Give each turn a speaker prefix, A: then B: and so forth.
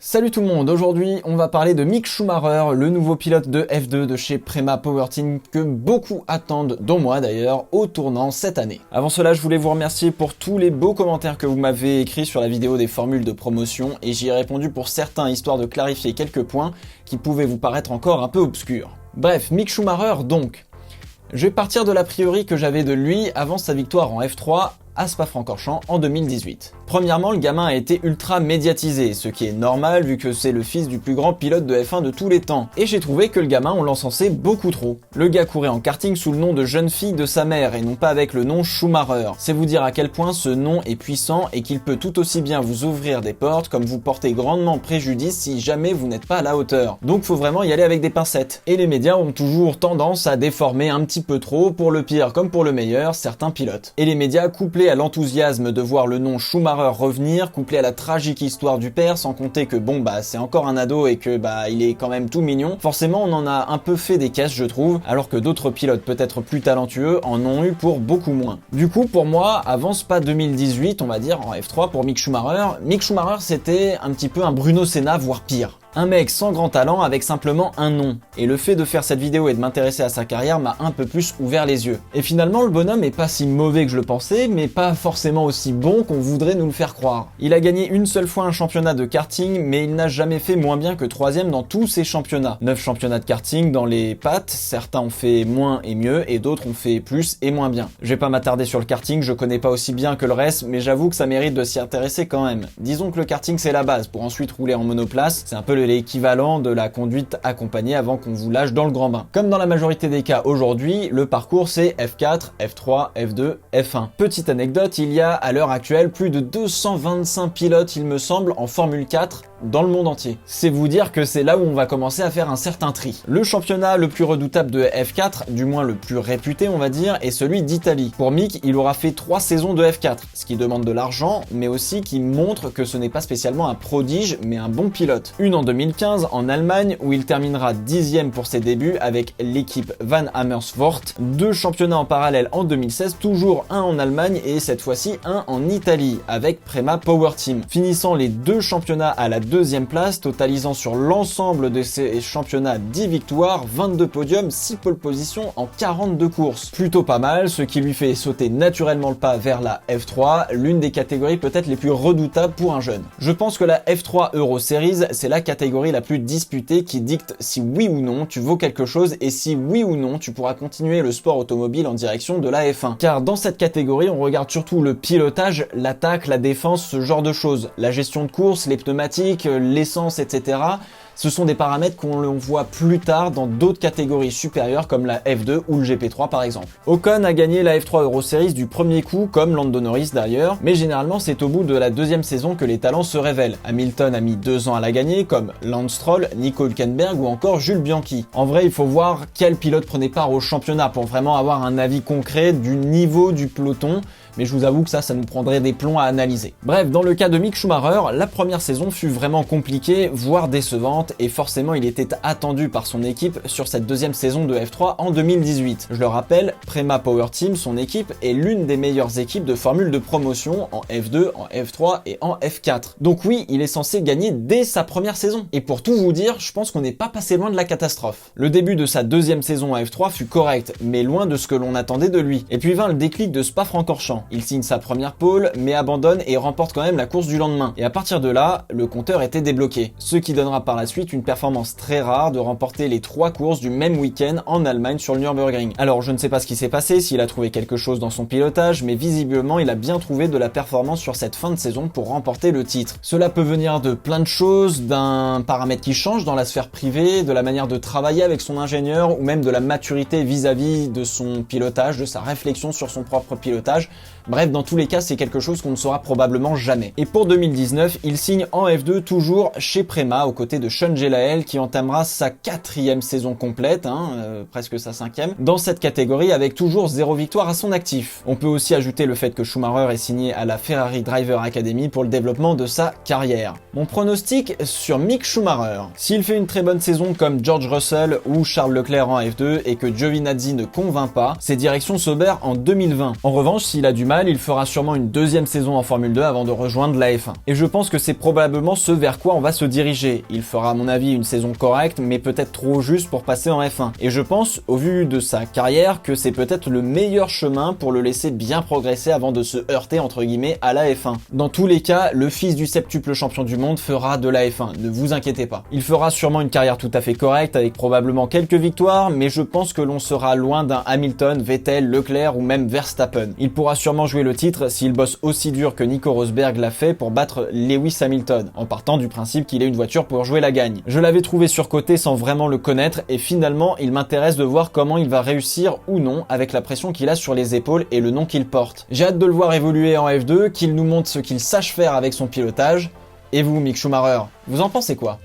A: Salut tout le monde, aujourd'hui on va parler de Mick Schumacher, le nouveau pilote de F2 de chez Prema Power Team que beaucoup attendent, dont moi d'ailleurs, au tournant cette année. Avant cela, je voulais vous remercier pour tous les beaux commentaires que vous m'avez écrits sur la vidéo des formules de promotion et j'y ai répondu pour certains histoire de clarifier quelques points qui pouvaient vous paraître encore un peu obscurs. Bref, Mick Schumacher donc. Je vais partir de l'a priori que j'avais de lui avant sa victoire en F3 à Spa-Francorchamps en 2018. Premièrement, le gamin a été ultra médiatisé, ce qui est normal vu que c'est le fils du plus grand pilote de F1 de tous les temps. Et j'ai trouvé que le gamin, on l'encensait beaucoup trop. Le gars courait en karting sous le nom de jeune fille de sa mère et non pas avec le nom Schumacher. C'est vous dire à quel point ce nom est puissant et qu'il peut tout aussi bien vous ouvrir des portes comme vous porter grandement préjudice si jamais vous n'êtes pas à la hauteur. Donc faut vraiment y aller avec des pincettes. Et les médias ont toujours tendance à déformer un petit peu trop, pour le pire comme pour le meilleur, certains pilotes. Et les médias couplés à l'enthousiasme de voir le nom Schumacher revenir, couplé à la tragique histoire du père, sans compter que c'est encore un ado et que il est quand même tout mignon, forcément on en a un peu fait des caisses je trouve, alors que d'autres pilotes peut-être plus talentueux en ont eu pour beaucoup moins. Du coup pour moi, avant Spa 2018, on va dire en F3 pour Mick Schumacher c'était un petit peu un Bruno Senna, voire pire. Un mec sans grand talent avec simplement un nom. Et le fait de faire cette vidéo et de m'intéresser à sa carrière m'a un peu plus ouvert les yeux. Et finalement, le bonhomme est pas si mauvais que je le pensais, mais pas forcément aussi bon qu'on voudrait nous le faire croire. Il a gagné une seule fois un championnat de karting, mais il n'a jamais fait moins bien que 3ème dans tous ses championnats. 9 championnats de karting dans les pattes, certains ont fait moins et mieux, et d'autres ont fait plus et moins bien. Je vais pas m'attarder sur le karting, je connais pas aussi bien que le reste, mais j'avoue que ça mérite de s'y intéresser quand même. Disons que le karting c'est la base, pour ensuite rouler en monoplace, c'est un peu l'équivalent de la conduite accompagnée avant qu'on vous lâche dans le grand bain. Comme dans la majorité des cas aujourd'hui, le parcours c'est F4, F3, F2, F1. Petite anecdote, il y a à l'heure actuelle plus de 225 pilotes, il me semble, en Formule 4 dans le monde entier. C'est vous dire que c'est là où on va commencer à faire un certain tri. Le championnat le plus redoutable de F4, du moins le plus réputé on va dire, est celui d'Italie. Pour Mick, il aura fait 3 saisons de F4, ce qui demande de l'argent, mais aussi qui montre que ce n'est pas spécialement un prodige, mais un bon pilote. Une en 2015 en Allemagne, où il terminera 10ème pour ses débuts avec l'équipe Van Amersfoort. 2 championnats en parallèle en 2016, toujours un en Allemagne et cette fois-ci un en Italie, avec Prema Power Team. Finissant les 2 championnats à la 2ème place, totalisant sur l'ensemble de ces championnats 10 victoires, 22 podiums, 6 pole positions en 42 courses. Plutôt pas mal, ce qui lui fait sauter naturellement le pas vers la F3, l'une des catégories peut-être les plus redoutables pour un jeune. Je pense que la F3 Euro Series, c'est la catégorie la plus disputée qui dicte si oui ou non tu vaux quelque chose et si oui ou non tu pourras continuer le sport automobile en direction de la F1. Car dans cette catégorie, on regarde surtout le pilotage, l'attaque, la défense, ce genre de choses. La gestion de course, les pneumatiques, l'essence, etc. Ce sont des paramètres qu'on voit plus tard dans d'autres catégories supérieures comme la F2 ou le GP3 par exemple. Ocon a gagné la F3 Euro Series du premier coup comme Lando Norris d'ailleurs, mais généralement c'est au bout de la 2ème saison que les talents se révèlent. Hamilton a mis 2 ans à la gagner comme Lance Stroll, Nico Hülkenberg ou encore Jules Bianchi. En vrai il faut voir quel pilote prenait part au championnat pour vraiment avoir un avis concret du niveau du peloton, mais je vous avoue que ça nous prendrait des plombs à analyser. Bref, dans le cas de Mick Schumacher, la première saison fut vraiment compliquée, voire décevante, et forcément il était attendu par son équipe sur cette 2ème saison de F3 en 2018. Je le rappelle, Prema Power Team, son équipe, est l'une des meilleures équipes de formule de promotion en F2, en F3 et en F4. Donc oui, il est censé gagner dès sa première saison. Et pour tout vous dire, je pense qu'on n'est pas passé loin de la catastrophe. Le début de sa 2ème saison à F3 fut correct, mais loin de ce que l'on attendait de lui. Et puis vint le déclic de Spa-Francorchamps. Il signe sa première pole, mais abandonne et remporte quand même la course du lendemain. Et à partir de là, le compteur était débloqué. Ce qui donnera par la suite une performance très rare de remporter les 3 courses du même week-end en Allemagne sur le Nürburgring. Alors je ne sais pas ce qui s'est passé, s'il a trouvé quelque chose dans son pilotage, mais visiblement il a bien trouvé de la performance sur cette fin de saison pour remporter le titre. Cela peut venir de plein de choses, d'un paramètre qui change dans la sphère privée, de la manière de travailler avec son ingénieur ou même de la maturité vis-à-vis de son pilotage, de sa réflexion sur son propre pilotage. Bref, dans tous les cas, c'est quelque chose qu'on ne saura probablement jamais. Et pour 2019, il signe en F2 toujours chez Prema, aux côtés de Sean Gelael, qui entamera sa 4ème saison complète, presque sa 5ème, dans cette catégorie avec toujours 0 victoire à son actif. On peut aussi ajouter le fait que Schumacher est signé à la Ferrari Driver Academy pour le développement de sa carrière. Mon pronostic sur Mick Schumacher. S'il fait une très bonne saison comme George Russell ou Charles Leclerc en F2 et que Giovinazzi ne convainc pas, c'est direction Sauber en 2020. En revanche, s'il a du mal mal, il fera sûrement une deuxième saison en Formule 2 avant de rejoindre la F1. Et je pense que c'est probablement ce vers quoi on va se diriger. Il fera à mon avis une saison correcte, mais peut-être trop juste pour passer en F1. Et je pense, au vu de sa carrière, que c'est peut-être le meilleur chemin pour le laisser bien progresser avant de se heurter entre guillemets à la F1. Dans tous les cas, le fils du septuple champion du monde fera de la F1, ne vous inquiétez pas. Il fera sûrement une carrière tout à fait correcte avec probablement quelques victoires, mais je pense que l'on sera loin d'un Hamilton, Vettel, Leclerc ou même Verstappen. Il pourra sûrement jouer le titre s'il bosse aussi dur que Nico Rosberg l'a fait pour battre Lewis Hamilton, en partant du principe qu'il ait une voiture pour jouer la gagne. Je l'avais trouvé surcoté sans vraiment le connaître et finalement il m'intéresse de voir comment il va réussir ou non avec la pression qu'il a sur les épaules et le nom qu'il porte. J'ai hâte de le voir évoluer en F2, qu'il nous montre ce qu'il sache faire avec son pilotage. Et vous, Mick Schumacher, vous en pensez quoi ?